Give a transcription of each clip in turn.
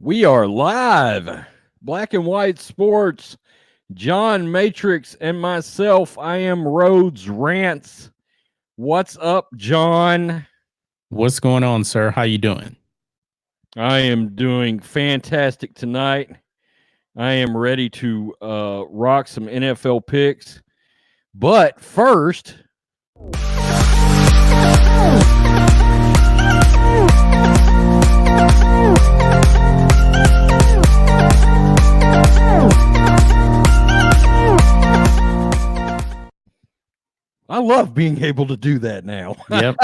We are live. Black and White Sports. John Matrix and myself. I am Rhodes Rants. What's up, John? What's going on, sir? How you doing? I am doing fantastic tonight. I am ready to rock some NFL picks. But first, I love being able to do that now. Yep.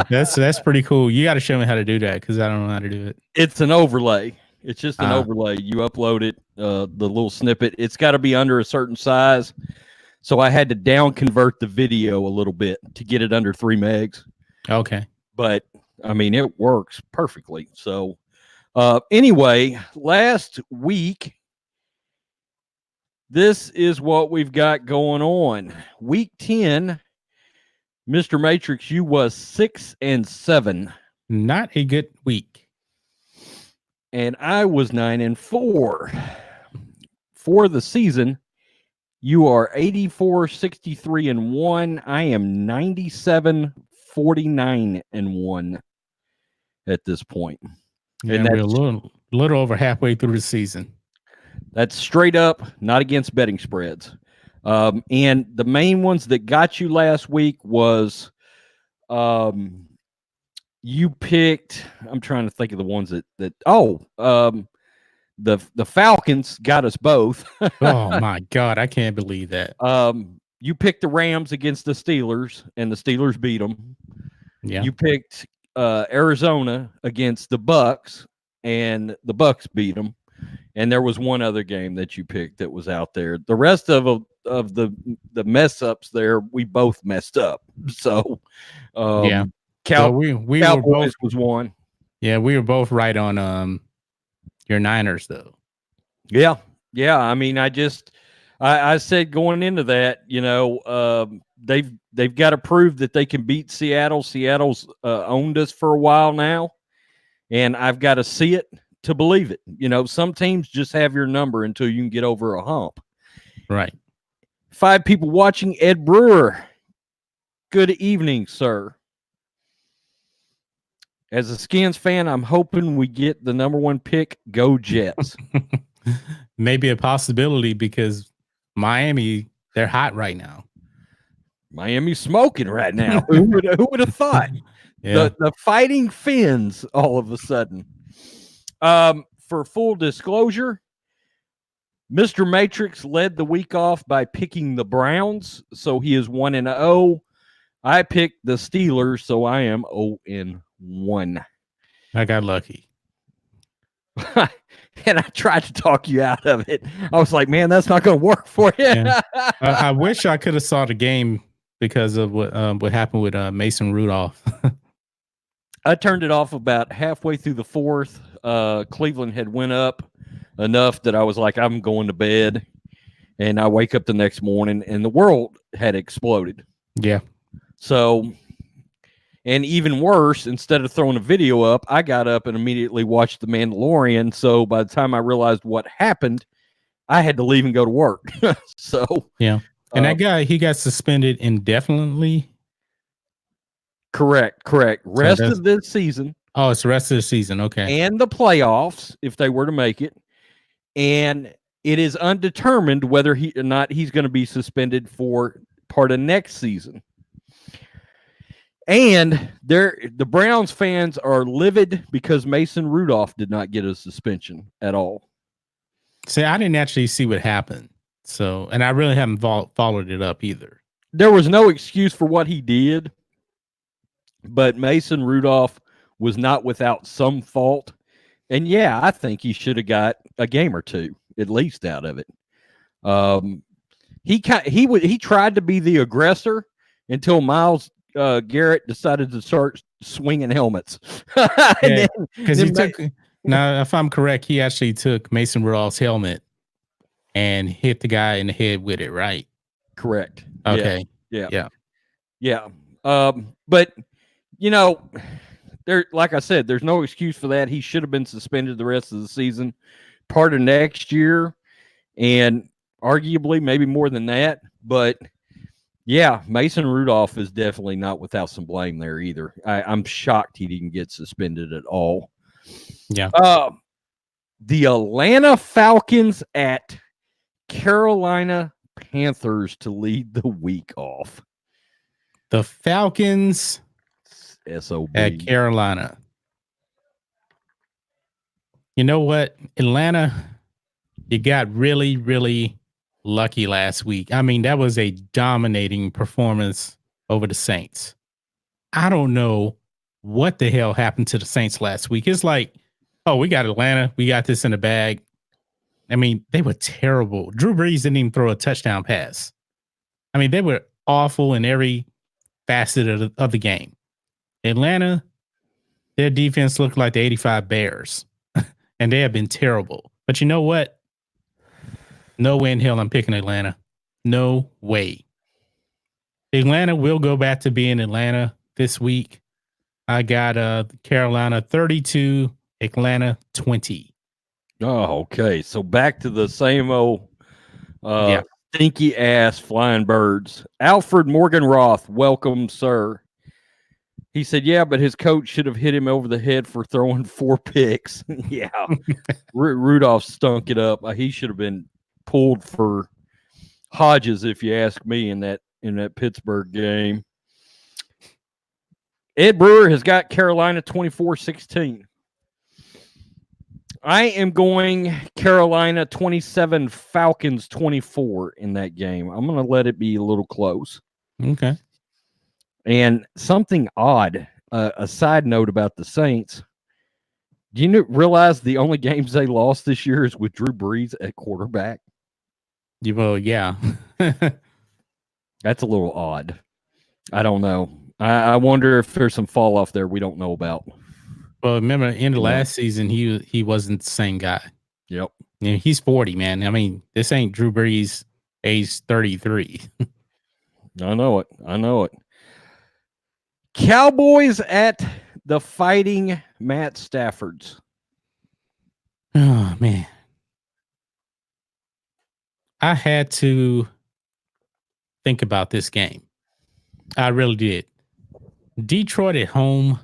That's pretty cool. You got to show me how to do that because I don't know how to do it. It's an overlay. It's just an overlay. You upload it, the little snippet. It's got to be under a certain size. So I had to down convert the video a little bit to get it under 3 megs. Okay. But, I mean, it works perfectly. So, anyway, last week, this is what we've got going on. Week 10, Mr. Matrix, you was 6-7. Not a good week. And I was 9-4. For the season, you are 84-63-1. I am 97-49-1 at this point. Yeah, and we're a little over halfway through the season. That's straight up, not against betting spreads. And the main ones that got you last week was you picked, I'm trying to think of the ones that the Falcons got us both. Oh my God, I can't believe that. You picked the Rams against the Steelers, and the Steelers beat them. Yeah. You picked Arizona against the Bucks, and the Bucks beat them. And there was one other game that you picked that was out there. The rest of the mess ups there, we both messed up. So, yeah. We Cowboys were both, was one. Yeah, we were both right on your Niners though. Yeah. I mean, I said going into that, they've got to prove that they can beat Seattle. Seattle's owned us for a while now, and I've got to see it to believe it. Some teams just have your number until you can get over a hump. Right. 5 people watching. Ed Brewer. Good evening, sir. As a Skins fan, I'm hoping we get the number 1 pick. Go Jets. Maybe a possibility because Miami, they're hot right now. Miami's smoking right now. Who would have thought? Yeah. The Fighting Finns all of a sudden. For full disclosure, Mr. Matrix led the week off by picking the Browns, so he is 1-0. I picked the Steelers, so I am 0-1. I got lucky. And I tried to talk you out of it. I was like, man, that's not going to work for you. Yeah. I wish I could have saw the game because of what happened with Mason Rudolph. I turned it off about halfway through the 4th. Cleveland had went up enough that I was like, I'm going to bed. And I wake up the next morning and the world had exploded. Yeah. So, and even worse, instead of throwing a video up, I got up and immediately watched The Mandalorian. So by the time I realized what happened, I had to leave and go to work. So, yeah. And that guy, he got suspended indefinitely. Correct. Rest of this season. Oh, it's the rest of the season. Okay. And the playoffs, if they were to make it. And it is undetermined whether he's going to be suspended for part of next season. And the Browns fans are livid because Mason Rudolph did not get a suspension at all. See, I didn't actually see what happened. So, and I really haven't followed it up either. There was no excuse for what he did, but Mason Rudolph was not without some fault. And yeah, I think he should have got a game or two at least out of it. He tried to be the aggressor until Myles Garrett decided to start swinging helmets. Because he took. Now, if I'm correct, he actually took Mason Rudolph's helmet and hit the guy in the head with it, right? Correct. Okay. Yeah. But there, like I said, there's no excuse for that. He should have been suspended the rest of the season, part of next year, and arguably maybe more than that. But yeah, Mason Rudolph is definitely not without some blame there either. I'm shocked he didn't get suspended at all. Yeah. The Atlanta Falcons at Carolina Panthers to lead the week off. The Falcons SOB at Carolina. You know what? Atlanta, you got really, really lucky last week. I mean, that was a dominating performance over the Saints. I don't know what the hell happened to the Saints last week. It's like, oh, we got Atlanta. We got this in the bag. I mean, they were terrible. Drew Brees didn't even throw a touchdown pass. I mean, they were awful in every facet of the game. Atlanta, their defense looked like the 85 Bears, and they have been terrible. But you know what? No way in hell I'm picking Atlanta. No way. Atlanta will go back to being Atlanta this week. I got Carolina 32, Atlanta 20. Oh, okay. So back to the same old stinky ass flying birds. Alfred Morgan Roth, welcome, sir. He said, yeah, but his coach should have hit him over the head for throwing 4 picks. Yeah. Rudolph stunk it up. He should have been pulled for Hodges, if you ask me, in that Pittsburgh game. Ed Brewer has got Carolina 24-16. I am going Carolina 27, Falcons 24 in that game. I'm going to let it be a little close. Okay. And something odd, a side note about the Saints. Do you realize the only games they lost this year is with Drew Brees at quarterback? Well, yeah. That's a little odd. I don't know. I wonder if there's some fall off there we don't know about. Well, remember in the last season, he wasn't the same guy. Yep. You know, he's 40, man. I mean, this ain't Drew Brees, age 33. I know it. Cowboys at the Fighting Matt Staffords. Oh, man. I had to think about this game. I really did. Detroit at home,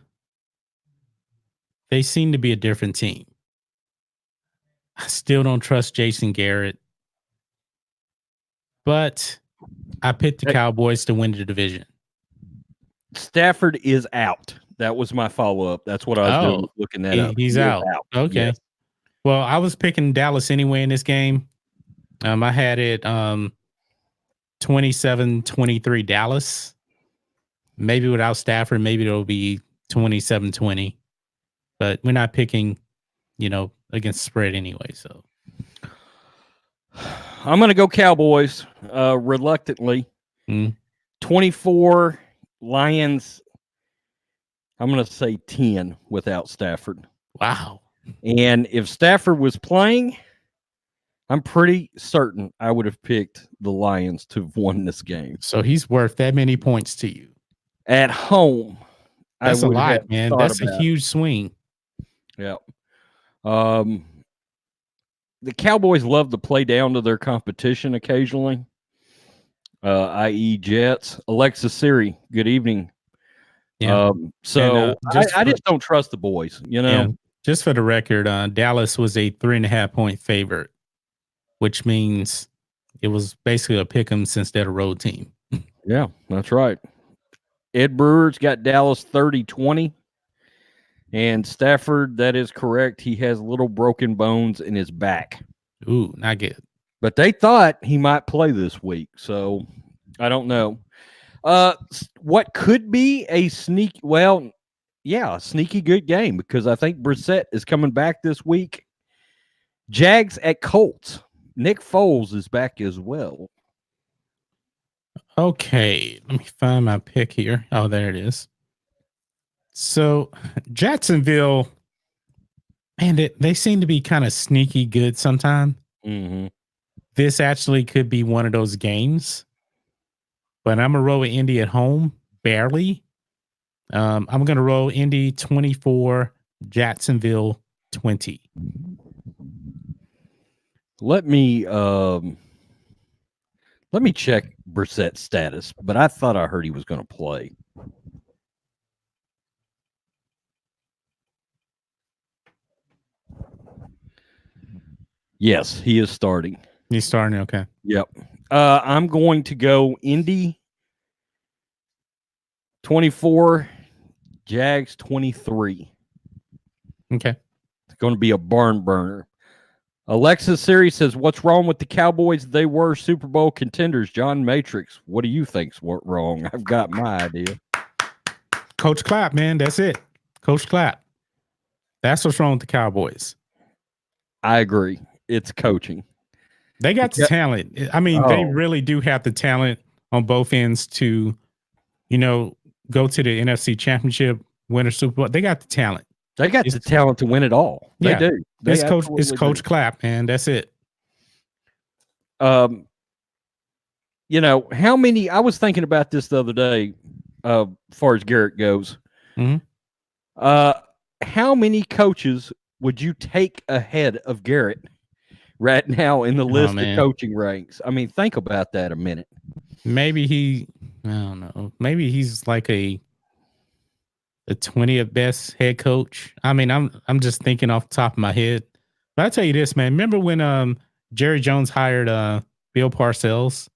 they seem to be a different team. I still don't trust Jason Garrett, but I picked the Cowboys to win the division. Stafford is out. That was my follow-up. That's what I was looking at. He's out. Okay. Yes. Well, I was picking Dallas anyway in this game. I had it 27-23 Dallas. Maybe without Stafford, maybe it'll be 27-20. But we're not picking, against spread anyway. So I'm going to go Cowboys reluctantly. 24 Lions. I'm going to say 10 without Stafford. Wow. And if Stafford was playing, I'm pretty certain I would have picked the Lions to have won this game. So he's worth that many points to you. At home. That's a lot, man. That's a huge swing. Yeah. The Cowboys love to play down to their competition occasionally, i.e. Jets. Alexa Siri, good evening. Yeah. I just don't trust the boys, Yeah. Just for the record, Dallas was a 3.5-point favorite, which means it was basically a pick 'em since they're a road team. Yeah, that's right. Ed Brewer's got Dallas 30-20. And Stafford, that is correct. He has little broken bones in his back. Ooh, not good. But they thought he might play this week. So I don't know. What could be a sneaky good game because I think Brissett is coming back this week. Jags at Colts. Nick Foles is back as well. Okay, let me find my pick here. Oh, there it is. So Jacksonville, man, they seem to be kind of sneaky good sometimes. Mm-hmm. This actually could be one of those games, but I'm going to roll with Indy at home, barely. I'm going to roll Indy 24, Jacksonville 20. Let me check Brissett's status, but I thought I heard he was going to play. Yes, he is starting. He's starting. Okay. Yep. I'm going to go Indy 24, Jags 23. Okay. It's going to be a barn burner. Alexis Siri says, "What's wrong with the Cowboys? They were Super Bowl contenders." John Matrix, what do you think's wrong? I've got my idea. Coach Clapp, man. That's it. Coach Clapp. That's what's wrong with the Cowboys. I agree. It's coaching. They got the talent. I mean, they really do have the talent on both ends to, go to the NFC Championship, win a Super Bowl. They got the talent. They got the talent to win it all. They do. It's Coach Clapp, man. That's it. How many? I was thinking about this the other day, as far as Garrett goes. Mm-hmm. How many coaches would you take ahead of Garrett right now in the list of coaching ranks? I mean, think about that a minute. Maybe I don't know. Maybe he's like the 20th best head coach. I mean, I'm just thinking off the top of my head. But I'll tell you this, man. Remember when Jerry Jones hired Bill Parcells?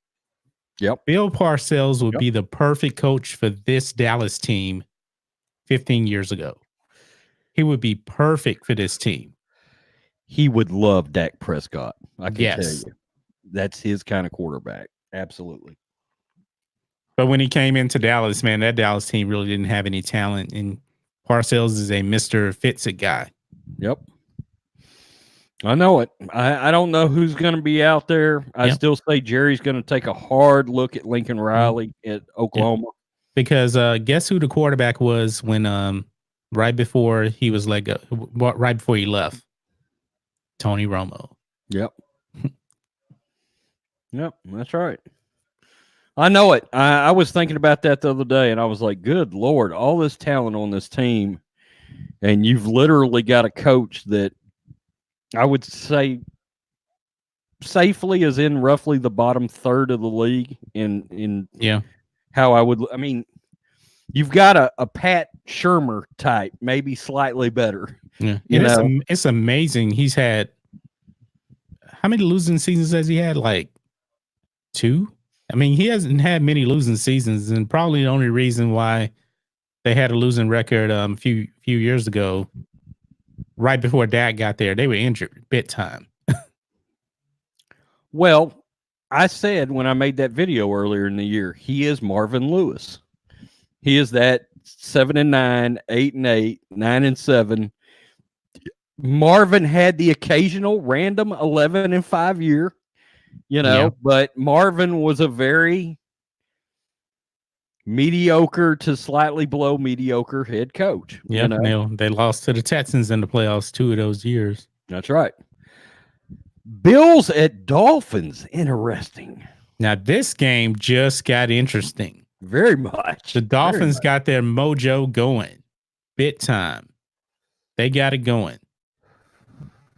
Yep. Bill Parcells would be the perfect coach for this Dallas team 15 years ago. He would be perfect for this team. He would love Dak Prescott. I can tell you. That's his kind of quarterback. Absolutely. But when he came into Dallas, man, that Dallas team really didn't have any talent. And Parcells is a Mr. Fix-It guy. Yep. I know it. I don't know who's going to be out there. I still say Jerry's going to take a hard look at Lincoln Riley at Oklahoma. Because guess who the quarterback was when right before he was right before he left? Tony Romo. Yep. Yep, that's right. I know it. I was thinking about that the other day, and I was like, good Lord, all this talent on this team, and you've literally got a coach that I would say safely is in roughly the bottom third of the league in how I would. I mean, you've got a Pat Shermer type, maybe slightly better. Yeah, it's amazing. He's had how many losing seasons has he had? Like 2. I mean, he hasn't had many losing seasons, and probably the only reason why they had a losing record a few years ago, right before Dak got there, they were injured bit time. Well, I said when I made that video earlier in the year, he is Marvin Lewis. He is that 7-9, 8-8, 9-7. Marvin had the occasional random 11-5 year, but Marvin was a very mediocre to slightly below mediocre head coach. Yeah, they lost to the Texans in the playoffs 2 of those years. That's right. Bills at Dolphins. Interesting. Now, this game just got interesting. Very much. The Dolphins got their mojo going. Bit time. They got it going.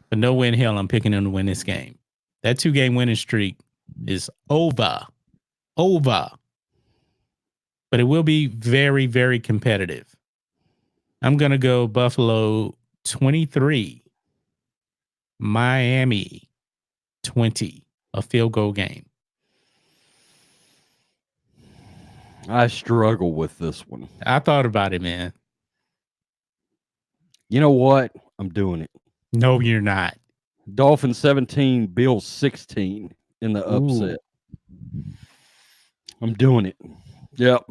But no way in hell I'm picking them to win this game. That 2-game winning streak is over. Over. But it will be very, very competitive. I'm going to go Buffalo 23. Miami 20. A field goal game. I struggle with this one. I thought about it, man. You know what? I'm doing it. No, you're not. Dolphins 17, Bills 16 in the upset. Ooh. I'm doing it. Yep.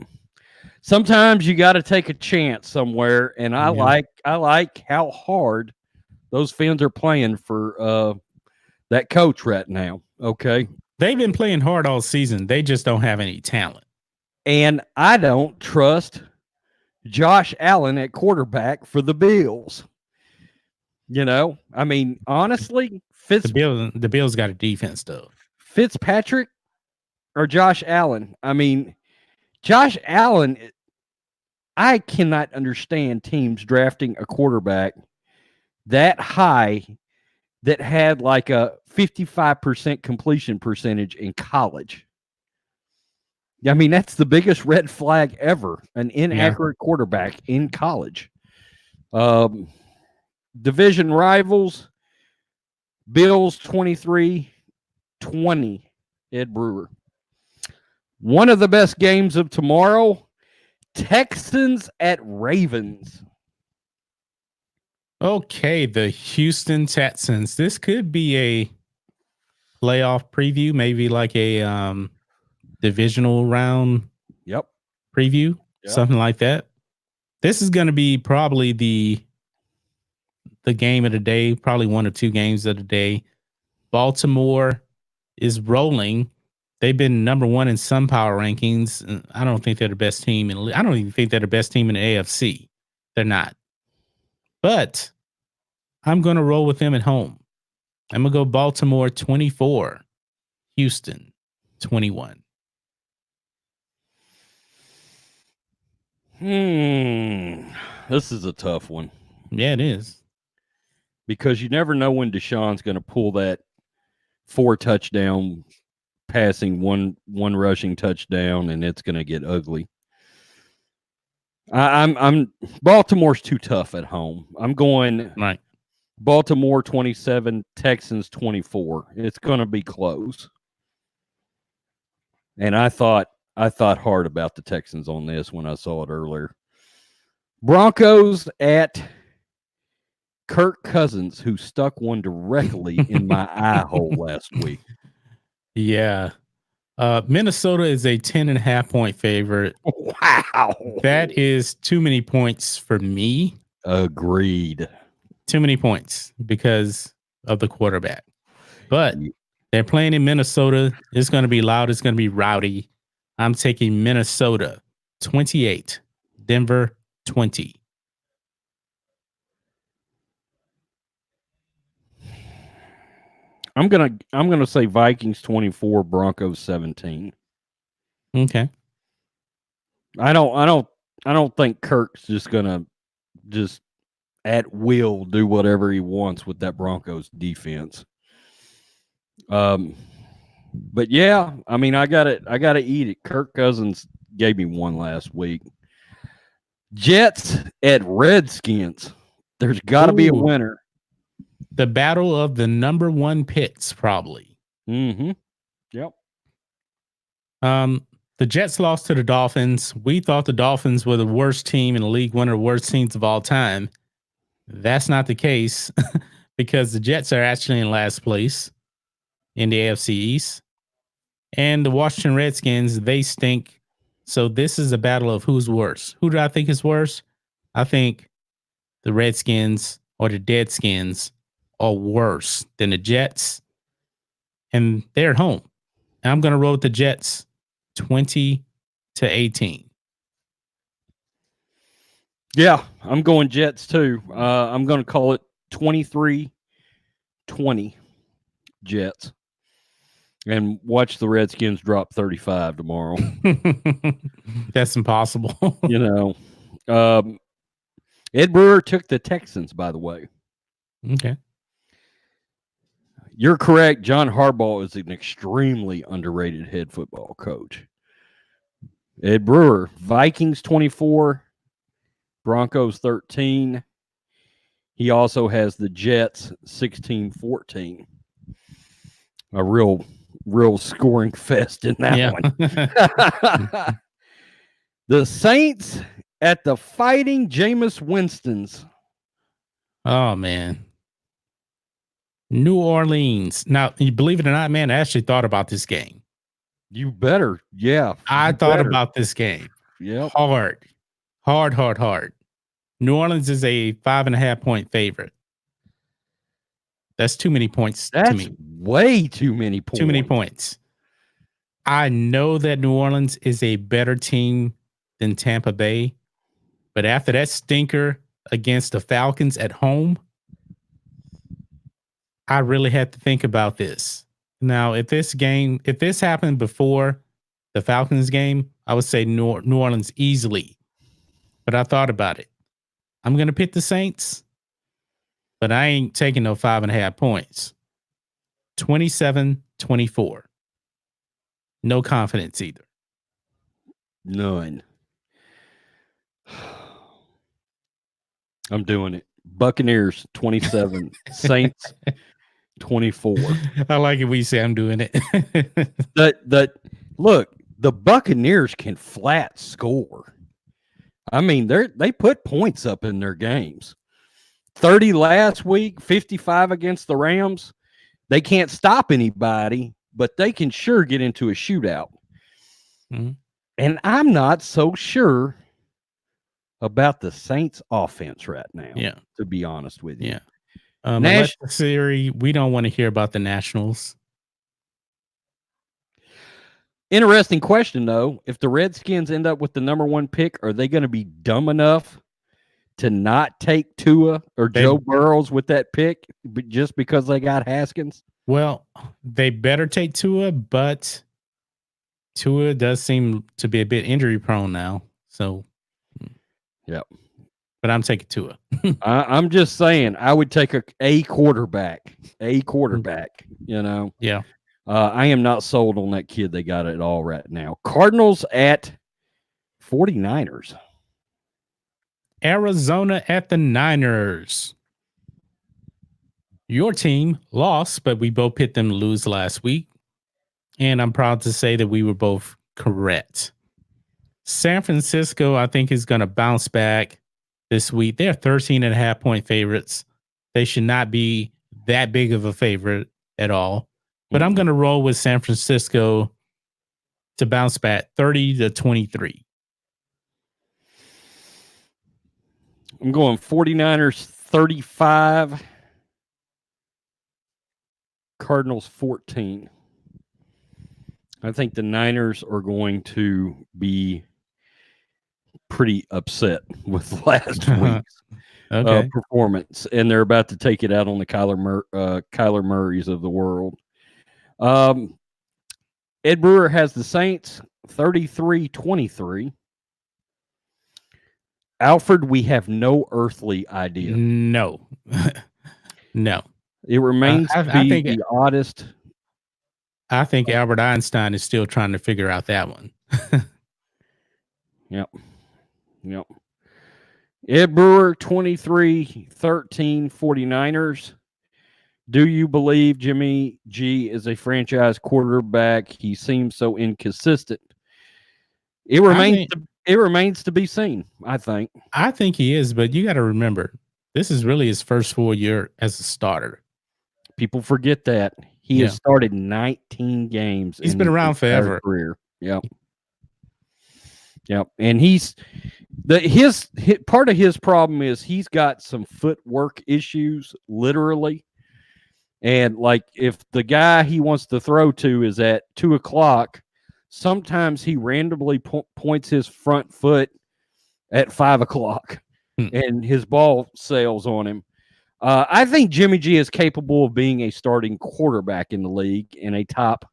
Sometimes you got to take a chance somewhere, and I like how hard those Fins are playing for that coach right now. Okay, they've been playing hard all season. They just don't have any talent, and I don't trust Josh Allen at quarterback for the Bills. I mean, honestly, the Bills got a defense though. Fitzpatrick or Josh Allen? I mean, Josh Allen I cannot understand teams drafting a quarterback that high that had like a 55% completion percentage in college. I mean, that's the biggest red flag ever, an Yeah. inaccurate quarterback in college. Um, Division rivals, Bills 23-20, Ed Brewer. One of the best games of tomorrow, Texans at Ravens. Okay, the Houston Texans. This could be a playoff preview, maybe like a divisional round Yep. preview, something like that. This is going to be probably the game of the day, probably one or two games of the day. Baltimore is rolling. They've been number one in some power rankings. I don't think they're the best team I don't even think they're the best team in the AFC. They're not. But I'm going to roll with them at home. I'm going to go Baltimore 24, Houston 21. This is a tough one Yeah, it is. because you never know when Deshaun's going to pull that 4 touchdown passing, one rushing touchdown, and it's going to get ugly. I'm Baltimore's too tough at home. I'm going Right. Baltimore 27, Texans 24. It's going to be close. And I thought hard about the Texans on this when I saw it earlier. Broncos at Kirk Cousins, who stuck one directly in my eye hole last week. Yeah. Minnesota is a 10.5-point favorite. Wow. That is too many points for me. Agreed. Too many points because of the quarterback. But they're playing in Minnesota. It's going to be loud. It's going to be rowdy. I'm taking Minnesota 28, Denver 20. I'm gonna say Vikings 24, Broncos 17. Okay. I don't think Kirk's just gonna just at will do whatever he wants with that Broncos defense. But yeah, I mean, I gotta eat it. Kirk Cousins gave me one last week. Jets at Redskins. There's got to be a winner. The battle of the number one picks, probably. Mm-hmm. Yep. The Jets lost to the Dolphins. We thought the Dolphins were the worst team in the league, one of the worst teams of all time. That's not the case because the Jets are actually in last place in the AFC East. And the Washington Redskins, they stink. So this is a battle of who's worse. Who do I think is worse? I think the Redskins or the Deadskins are worse than the Jets. And they're at home. And I'm going to roll with the Jets 20-18. Yeah, I'm going Jets too. I'm going to call it 23-20 Jets. And watch the Redskins drop 35 tomorrow. That's impossible. You know. Ed Brewer took the Texans, by the way. Okay. You're correct. John Harbaugh is an extremely underrated head football coach. Ed Brewer, Vikings 24, Broncos 13. He also has the Jets 16-14. A real scoring fest in that one. The Saints at the Fighting Jameis Winstons. Oh, man. New Orleans. Now, you believe it or not, man, I actually thought about this game. You better. Yeah. I thought about this game. Yeah. Hard. New Orleans is a 5.5-point favorite. That's too many points to me. Way too many points. Too many points. I know that New Orleans is a better team than Tampa Bay, but after that stinker against the Falcons at home, I really had to think about this. Now, if this happened before the Falcons game, I would say New Orleans easily. but I thought about it. I'm going to pick the Saints, but I ain't taking no 5.5 points. 27-24. No confidence either. None. I'm doing it. Buccaneers 27, Saints 24. I like it when you say I'm doing it. Look, the Buccaneers can flat score. I mean, they put points up in their games. 30 last week, 55 against the Rams. They can't stop anybody, but they can sure get into a shootout. Mm-hmm. And I'm not so sure about the Saints offense right now, to be honest with you. Yeah. Siri, we don't want to hear about the Nationals. Interesting question, though. If the Redskins end up with the number 1 pick, are they going to be dumb enough to not take Tua or Joe Burrows with that pick just because they got Haskins? Well, they better take Tua, but Tua does seem to be a bit injury prone now. So, yeah. But I'm taking Tua. I'm just saying, I would take a quarterback, you know? Yeah. I am not sold on that kid they got at all right now. Cardinals at 49ers. Arizona at the Niners. Your team lost, but we both picked them to lose last week. And I'm proud to say that we were both correct. San Francisco, I think, is going to bounce back this week. They're 13.5-point favorites. They should not be that big of a favorite at all. But I'm going to roll with San Francisco to bounce back 30-23. I'm going 49ers 35, Cardinals 14. I think the Niners are going to be pretty upset with last week's performance, and they're about to take it out on the Kyler Murrays of the world. Ed Brewer has the Saints 33-23. Alfred, we have no earthly idea. No. No. It remains to be the oddest. I think Albert Einstein is still trying to figure out that one. Yep. Ed Brewer, 23-13, 49ers. Do you believe Jimmy G is a franchise quarterback? He seems so inconsistent. It remains to be seen, I think. I think he is, but you got to remember, this is really his first full year as a starter. People forget that. He has started 19 games. He's been around forever. Career. Yep. And his part of his problem is he's got some footwork issues, literally. And like if the guy he wants to throw to is at 2:00, sometimes he randomly points his front foot at 5:00 and his ball sails on him. I think Jimmy G is capable of being a starting quarterback in the league in a top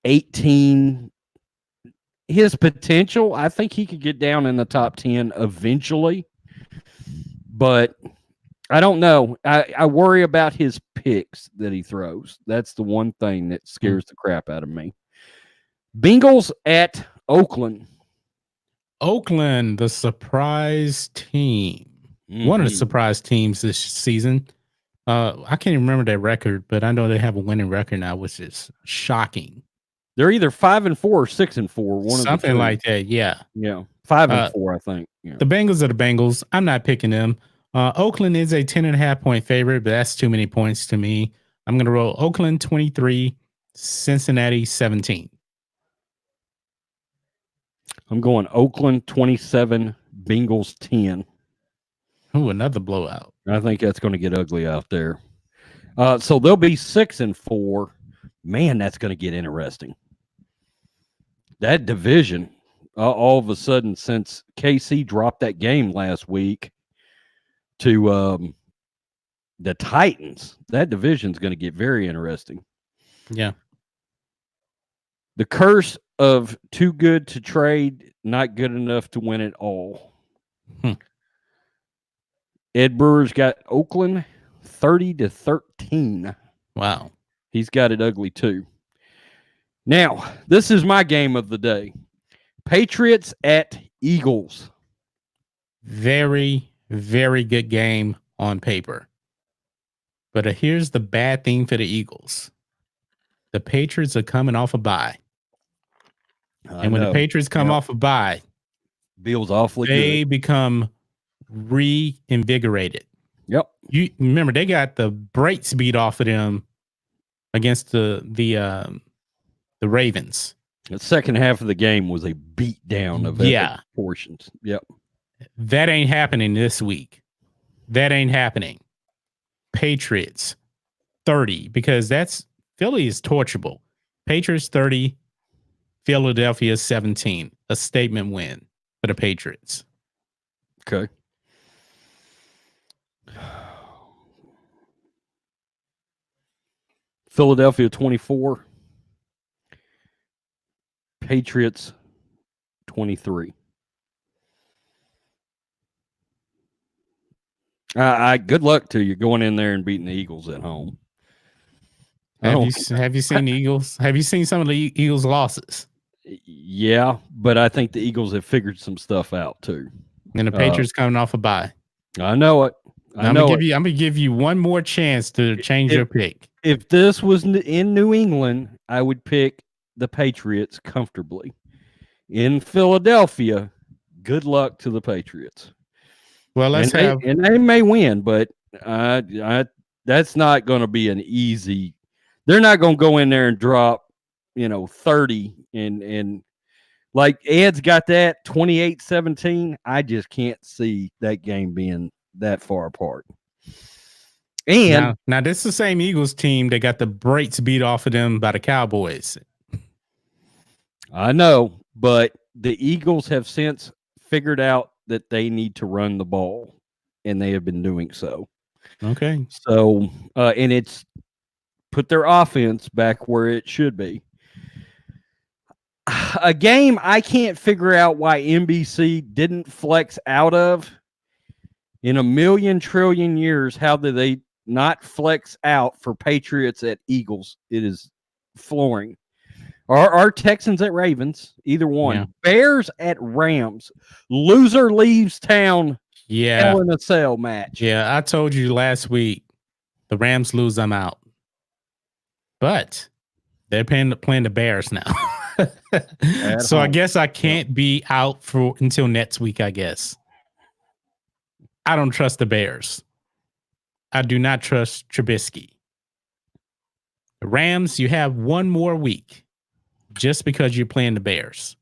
18. His potential, I think he could get down in the top 10 eventually, but I don't know. I worry about his picks that he throws. That's the one thing that scares the crap out of me. Bengals at Oakland. Oakland, the surprise team. One of the surprise teams this season. I can't even remember their record, but I know they have a winning record now, which is shocking. They're either 5-4 or 6-4. Something like that, yeah. Yeah, 5-4, I think. Yeah. The Bengals are the Bengals. I'm not picking them. Oakland is a 10.5-point favorite, but that's too many points to me. I'm going to roll Oakland 23, Cincinnati 17. I'm going Oakland 27, Bengals 10. Ooh, another blowout. I think that's going to get ugly out there. So they'll be 6-4. Man, that's going to get interesting. That division, all of a sudden, since KC dropped that game last week to the Titans, that division's going to get very interesting. Yeah. The curse of too good to trade, not good enough to win it all. Hmm. Ed Brewer's got Oakland 30-13. Wow. He's got it ugly too. Now, this is my game of the day. Patriots at Eagles. Very, very good game on paper. But here's the bad thing for the Eagles. The Patriots are coming off a bye. And when the Patriots come off a bye, feels awfully they good. become reinvigorated. Yep. You remember they got the brakes beat off of them against the Ravens. The second half of the game was a beat down of epic portions. Yep. That ain't happening this week. That ain't happening. Patriots 30, because that's Philly is torchable. Patriots 30, Philadelphia 17. A statement win for the Patriots. Okay. Philadelphia 24. Patriots 23. Good luck to you going in there and beating the Eagles at home. Have you seen the Eagles? Have you seen some of the Eagles' losses? Yeah, but I think the Eagles have figured some stuff out too. And the Patriots coming off a bye. I know it. I'm gonna give you one more chance to change your pick. If this was in New England, I would pick the Patriots comfortably. In Philadelphia, good luck to the Patriots. Well, and they may win, but that's not going to be an easy. They're not going to go in there and drop, 30 and like Ed's got that 28-17. I just can't see that game being that far apart. And now this is the same Eagles team that got the brakes beat off of them by the Cowboys. I know, but the Eagles have since figured out that they need to run the ball, and they have been doing so. Okay. So, and it's put their offense back where it should be. A game I can't figure out why NBC didn't flex out of in a million trillion years. How did they not flex out for Patriots at Eagles? It is flooring. Or Texans at Ravens, either one. Yeah. Bears at Rams. Loser leaves town. Yeah. Hell in a cell match. Yeah, I told you last week the Rams lose, I'm out. But they're playing the Bears now. So home. I guess I can't be out until next week, I guess. I don't trust the Bears. I do not trust Trubisky. The Rams, you have one more week just because you're playing the Bears.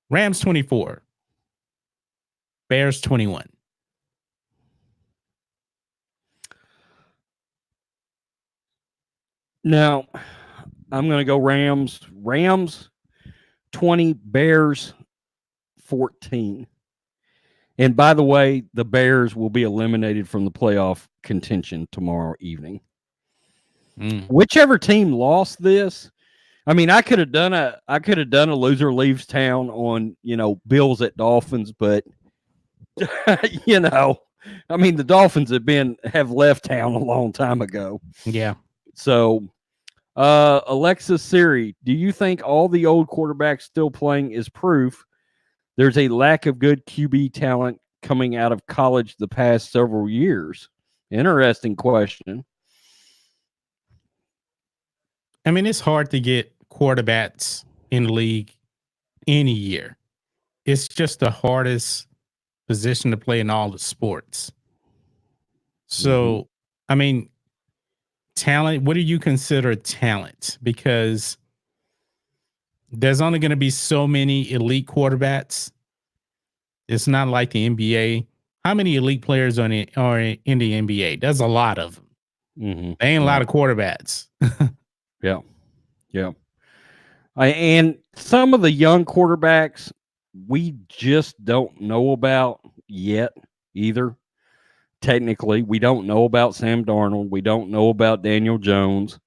Rams 24. Bears 21. Now, I'm going to go Rams. Rams 20, Bears 14. And by the way, the Bears will be eliminated from the playoff contention tomorrow evening. Whichever team lost this, I mean, I could have done a loser leaves town on, Bills at Dolphins, but I mean, the Dolphins have left town a long time ago. Yeah. So, Alexa Siri, do you think all the old quarterbacks still playing is proof there's a lack of good QB talent coming out of college the past several years? Interesting question. I mean, it's hard to get quarterbacks in the league any year. It's just the hardest position to play in all the sports. So, I mean, talent, what do you consider talent? Because there's only going to be so many elite quarterbacks. It's not like the NBA. How many elite players are in the NBA? There's a lot of them. Mm-hmm. There ain't a lot of quarterbacks. Yeah. And some of the young quarterbacks we just don't know about yet either. Technically, we don't know about Sam Darnold. We don't know about Daniel Jones.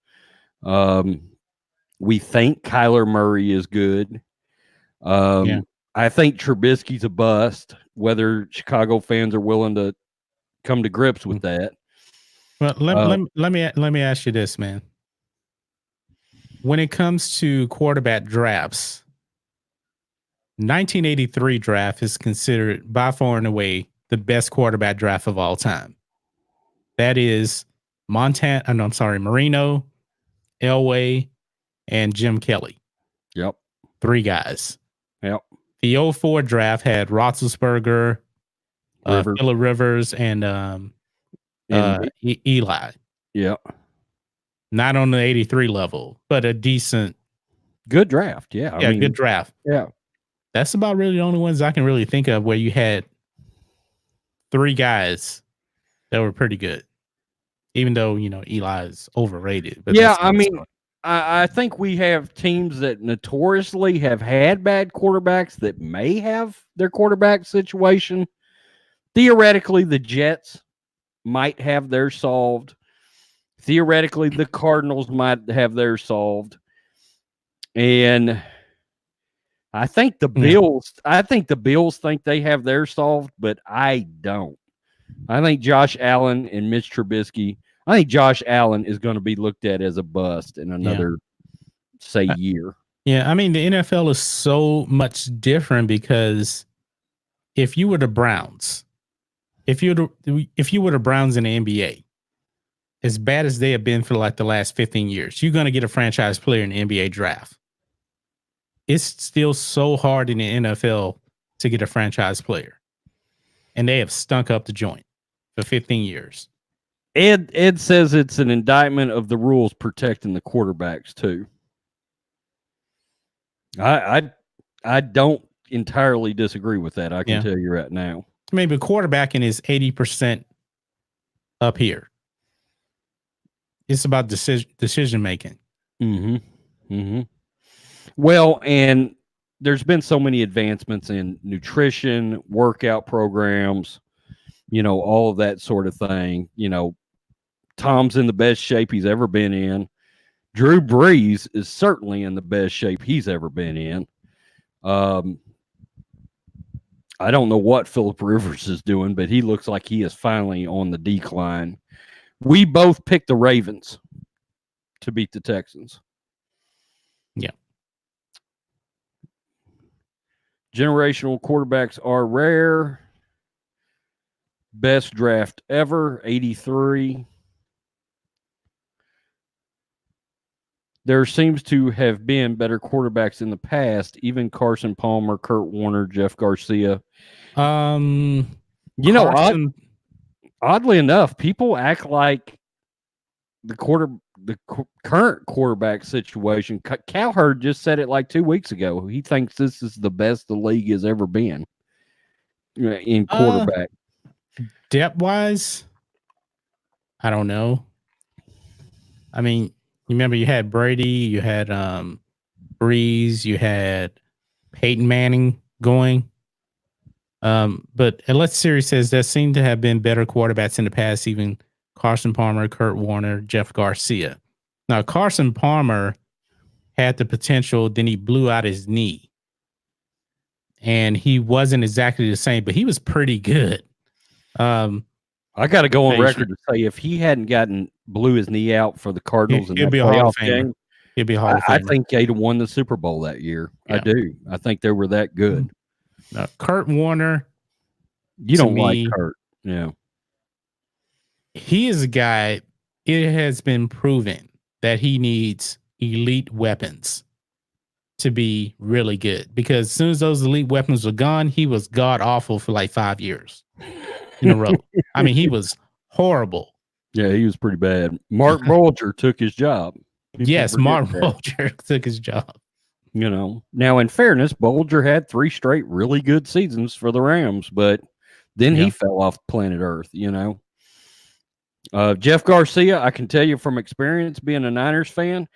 We think Kyler Murray is good. Yeah. I think Trubisky's a bust, whether Chicago fans are willing to come to grips with that. Well, let me ask you this, man. When it comes to quarterback drafts, 1983 draft is considered by far and away the best quarterback draft of all time. That is Marino, Elway, and Jim Kelly. Yep. 3 guys. Yep. The 04 draft had Roethlisberger, Phillip Rivers, and Eli. Yep. Not on the 83 level, but a decent, good draft. Yeah. I mean, good draft. Yeah. That's about really the only ones I can really think of where you had 3 guys that were pretty good. Even though, Eli is overrated. But yeah, I mean, I think we have teams that notoriously have had bad quarterbacks that may have their quarterback situation. Theoretically, the Jets might have theirs solved. Theoretically, the Cardinals might have theirs solved. And I think the Bills, think they have theirs solved, but I don't. I think Josh Allen and Mitch Trubisky, I think Josh Allen is going to be looked at as a bust in another, say, year. Yeah, I mean, the NFL is so much different because if you were the Browns, if you were the Browns in the NBA, as bad as they have been for like the last 15 years, you're going to get a franchise player in the NBA draft. It's still so hard in the NFL to get a franchise player. And they have stunk up the joint for 15 years. Ed says it's an indictment of the rules protecting the quarterbacks too. I don't entirely disagree with that. I can tell you right now. Maybe quarterbacking is 80% up here. It's about decision making. Mm-hmm. Mm-hmm. Well, and there's been so many advancements in nutrition, workout programs, all of that sort of thing. Tom's in the best shape he's ever been in. Drew Brees is certainly in the best shape he's ever been in. I don't know what Phillip Rivers is doing, but he looks like he is finally on the decline. We both picked the Ravens to beat the Texans. Yeah. Generational quarterbacks are rare. Best draft ever, 83. There seems to have been better quarterbacks in the past, even Carson Palmer, Kurt Warner, Jeff Garcia. Oddly enough, people act like the current quarterback situation. Cowherd just said it like 2 weeks ago. He thinks this is the best the league has ever been in quarterback. Depth-wise, I don't know. I mean, remember you had Brady, you had Breeze, you had Peyton Manning going. But Let's Series says there seem to have been better quarterbacks in the past, even Carson Palmer, Kurt Warner, Jeff Garcia. Now, Carson Palmer had the potential, then he blew out his knee. And he wasn't exactly the same, but he was pretty good. I got to go on record to say if he hadn't blew his knee out for the Cardinals in that playoff game, he'd be a Hall of Famer. I think they'd have won the Super Bowl that year. Yeah. I do. I think they were that good. Kurt Warner. You don't like Kurt. Yeah. He is a guy, it has been proven that he needs elite weapons to be really good. Because as soon as those elite weapons were gone, he was god-awful for like 5 years in a row. I mean, he was horrible. Yeah, he was pretty bad. Mark Bulger took his job. Yes, Mark Bulger took his job. Now in fairness, Bulger had 3 straight really good seasons for the Rams, but then he fell off planet Earth, Jeff Garcia, I can tell you from experience being a Niners fan,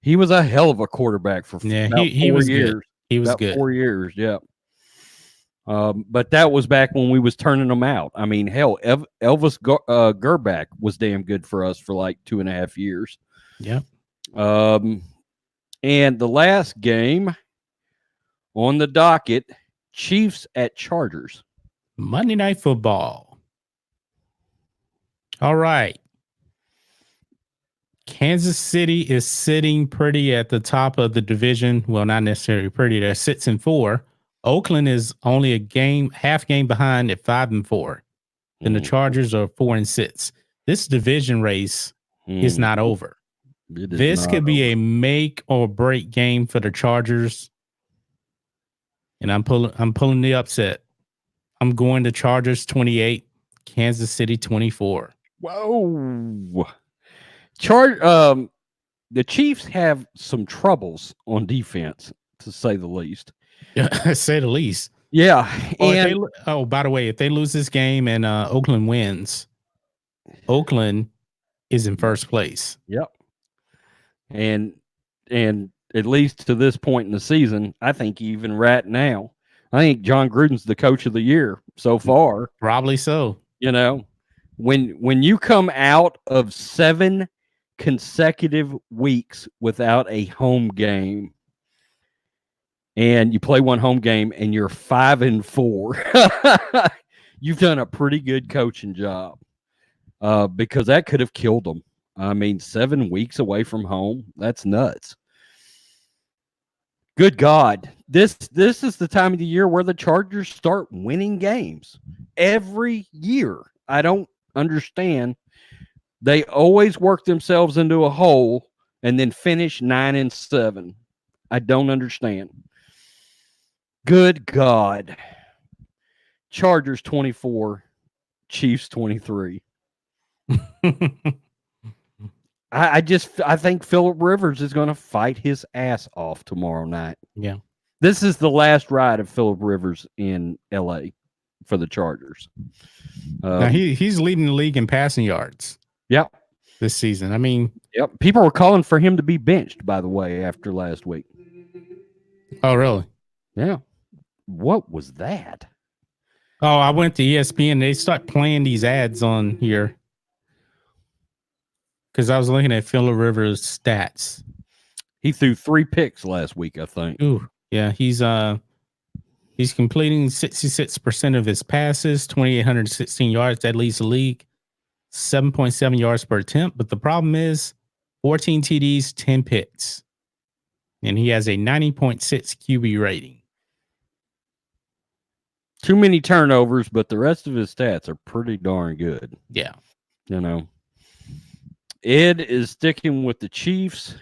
he was a hell of a quarterback for about 4 years. Good. He was about good. 4 years, yeah. But that was back when we was turning them out. I mean, hell, Elvis Gerbach was damn good for us for like 2.5 years. Yeah. And the last game on the docket, Chiefs at Chargers. Monday Night Football. All right. Kansas City is sitting pretty at the top of the division. Well, not necessarily pretty. They're 6-4. Oakland is only half game behind at 5-4. Then the Chargers are 4-6. This division race is not over. This could be a make or break game for the Chargers. And I'm pulling the upset. I'm going to Chargers 28, Kansas City 24. Whoa. The Chiefs have some troubles on defense, to say the least. Say the least. Yeah. By the way, if they lose this game and Oakland wins, Oakland is in first place. Yep. And at least to this point in the season, I think even right now, I think John Gruden's the coach of the year so far. Probably so. You know, when you come out of 7 consecutive weeks without a home game, and you play one home game and you're 5-4, you've done a pretty good coaching job, because that could have killed them. I mean, 7 weeks away from home, that's nuts. Good God. This is the time of the year where the Chargers start winning games every year. I don't understand. They always work themselves into a hole and then finish 9-7. I don't understand. Good God. Chargers 24, Chiefs 23. I think Phillip Rivers is going to fight his ass off tomorrow night. Yeah. This is the last ride of Phillip Rivers in LA for the Chargers. Now he's leading the league in passing yards. Yep. This season. I mean, yep. People were calling for him to be benched, by the way, after last week. Oh, really? Yeah. What was that? Oh, I went to ESPN. They start playing these ads on here because I was looking at Phillip Rivers' stats. He threw 3 picks last week, I think. Ooh, yeah. He's completing 66% of his passes, 2,816 yards. That leads the league. 7.7 yards per attempt. But the problem is 14 TDs, 10 picks. And he has a 90.6 QB rating. Too many turnovers, but the rest of his stats are pretty darn good. Yeah. You know. Ed is sticking with the Chiefs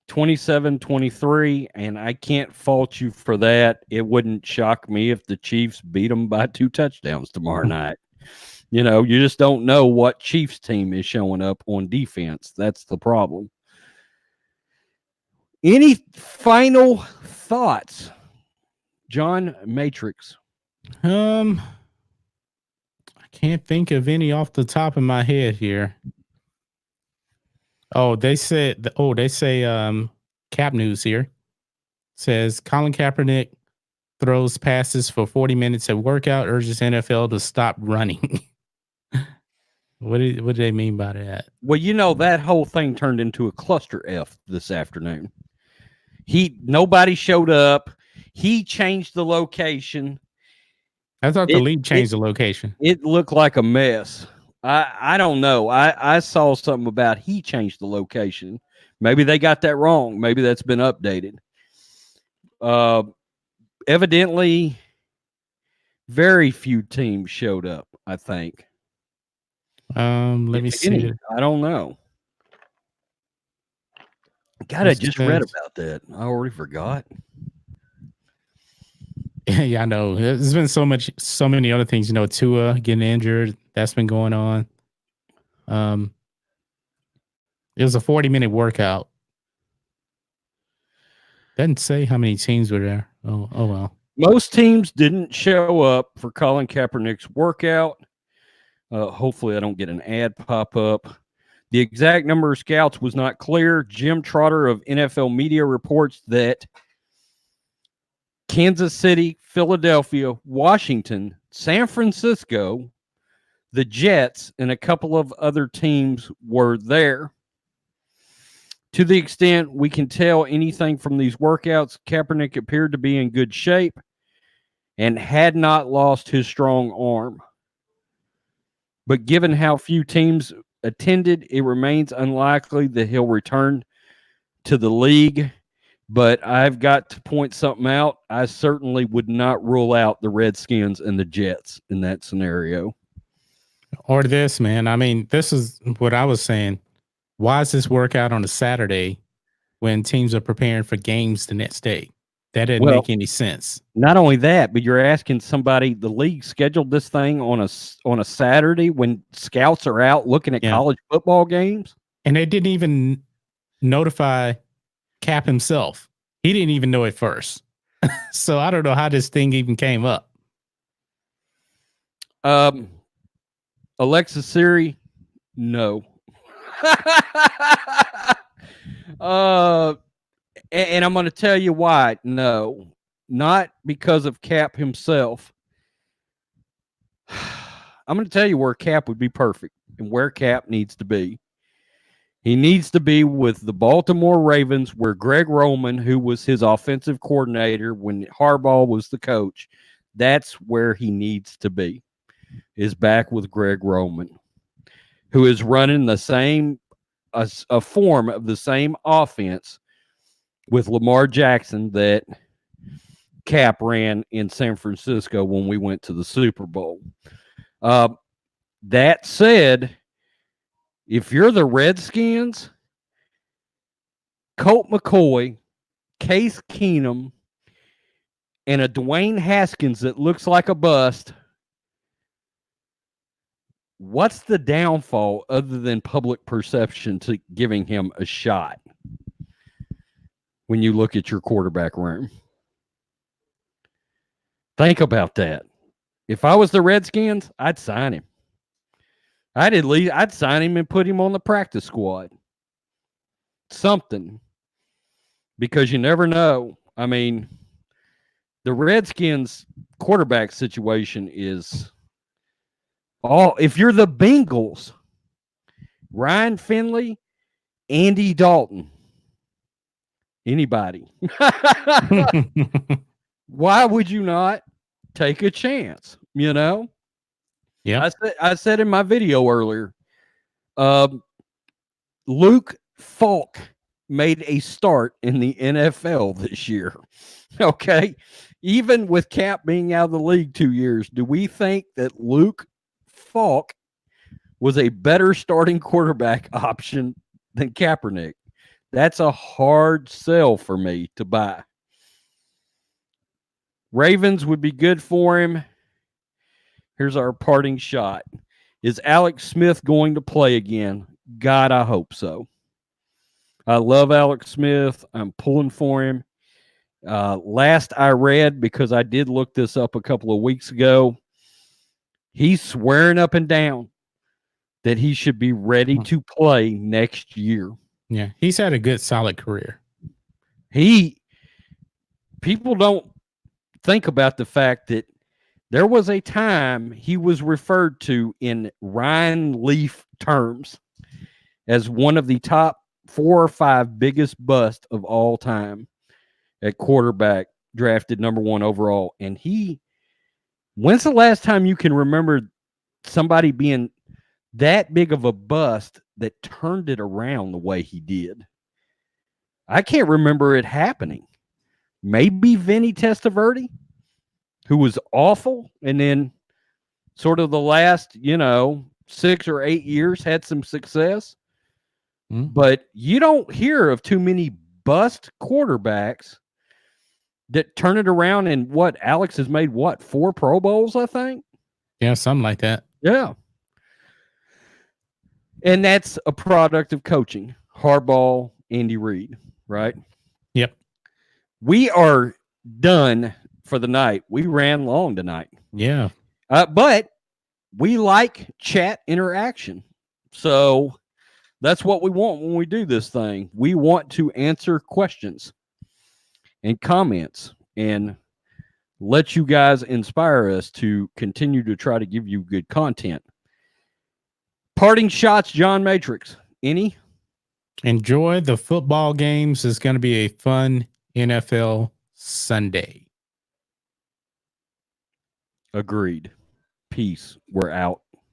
27-23, and I can't fault you for that. It wouldn't shock me if the Chiefs beat them by 2 touchdowns tomorrow night. You know, you just don't know what Chiefs team is showing up on defense. That's the problem. Any final thoughts, John Matrix? I can't think of any off the top of my head here. Oh, they say Cap News here says Colin Kaepernick throws passes for 40 minutes at workout, urges NFL to stop running. What do they mean by that? Well, you know, that whole thing turned into a cluster F this afternoon. Nobody showed up. He changed the location. I thought the league changed the location. It looked like a mess. I don't know. I saw something about he changed the location. Maybe they got that wrong. Maybe that's been updated. Evidently, very few teams showed up, I think. Let me see. I don't know. God, I just read about that. I already forgot. Yeah, I know. There's been so many other things. You know, Tua getting injured. That's been going on. It was a 40-minute workout. Doesn't say how many teams were there. Oh well. Most teams didn't show up for Colin Kaepernick's workout. Hopefully I don't get an ad pop up. The exact number of scouts was not clear. Jim Trotter of NFL Media reports that Kansas City, Philadelphia, Washington, San Francisco, the Jets, and a couple of other teams were there. To the extent we can tell anything from these workouts, Kaepernick appeared to be in good shape and had not lost his strong arm. But given how few teams attended, it remains unlikely that he'll return to the league. But I've got to point something out. I certainly would not rule out the Redskins and the Jets in that scenario. Or this, man. I mean, this is what I was saying. Why is this workout on a Saturday when teams are preparing for games the next day? That didn't make any sense. Not only that, but you're asking somebody. The league scheduled this thing on a Saturday when scouts are out looking at college football games, and they didn't even notify Cap himself. He didn't even know it first. So I don't know how this thing even came up. Alexa Siri, no. And I'm going to tell you why. No, not because of Cap himself. I'm going to tell you where Cap would be perfect and where Cap needs to be. He needs to be with the Baltimore Ravens, where Greg Roman, who was his offensive coordinator when Harbaugh was the coach, that's where he needs to be, is back with Greg Roman, who is running the same, a form of the same offense with Lamar Jackson that Cap ran in San Francisco when we went to the Super Bowl. That said, if you're the Redskins, Colt McCoy, Case Keenum, and a Dwayne Haskins that looks like a bust, what's the downfall other than public perception to giving him a shot when you look at your quarterback room? Think about that. If I was the Redskins, I'd sign him. I'd sign him and put him on the practice squad. Something. Because you never know. I mean, the Redskins quarterback situation is if you're the Bengals, Ryan Finley, Andy Dalton, anybody. Why would you not take a chance? You know? Yeah. I said in my video earlier, Luke Falk made a start in the NFL this year. Okay. Even with Cap being out of the league 2 years, do we think that Luke Falk was a better starting quarterback option than Kaepernick? That's a hard sell for me to buy. Ravens would be good for him. Here's our parting shot. Is Alex Smith going to play again? God, I hope so. I love Alex Smith. I'm pulling for him. Last I read, because I did look this up a couple of weeks ago, he's swearing up and down that he should be ready to play next year. Yeah, he's had a good, solid career. People don't think about the fact that there was a time he was referred to in Ryan Leaf terms as one of the top 4 or 5 biggest busts of all time at quarterback, drafted number 1 overall. And when's the last time you can remember somebody being that big of a bust that turned it around the way he did? I can't remember it happening. Maybe Vinny Testaverde, who was awful, and then sort of the last, 6 or 8 years had some success. But you don't hear of too many bust quarterbacks that turn it around. And Alex has made 4 Pro Bowls, I think? Yeah, something like that. Yeah. And that's a product of coaching. Harbaugh, Andy Reid, right? Yep. We are done for the night. We ran long tonight. Yeah. But we like chat interaction. So that's what we want when we do this thing. We want to answer questions and comments and let you guys inspire us to continue to try to give you good content. Parting shots, John Matrix. Any? Enjoy the football games. It's going to be a fun NFL Sunday. Agreed. Peace. We're out.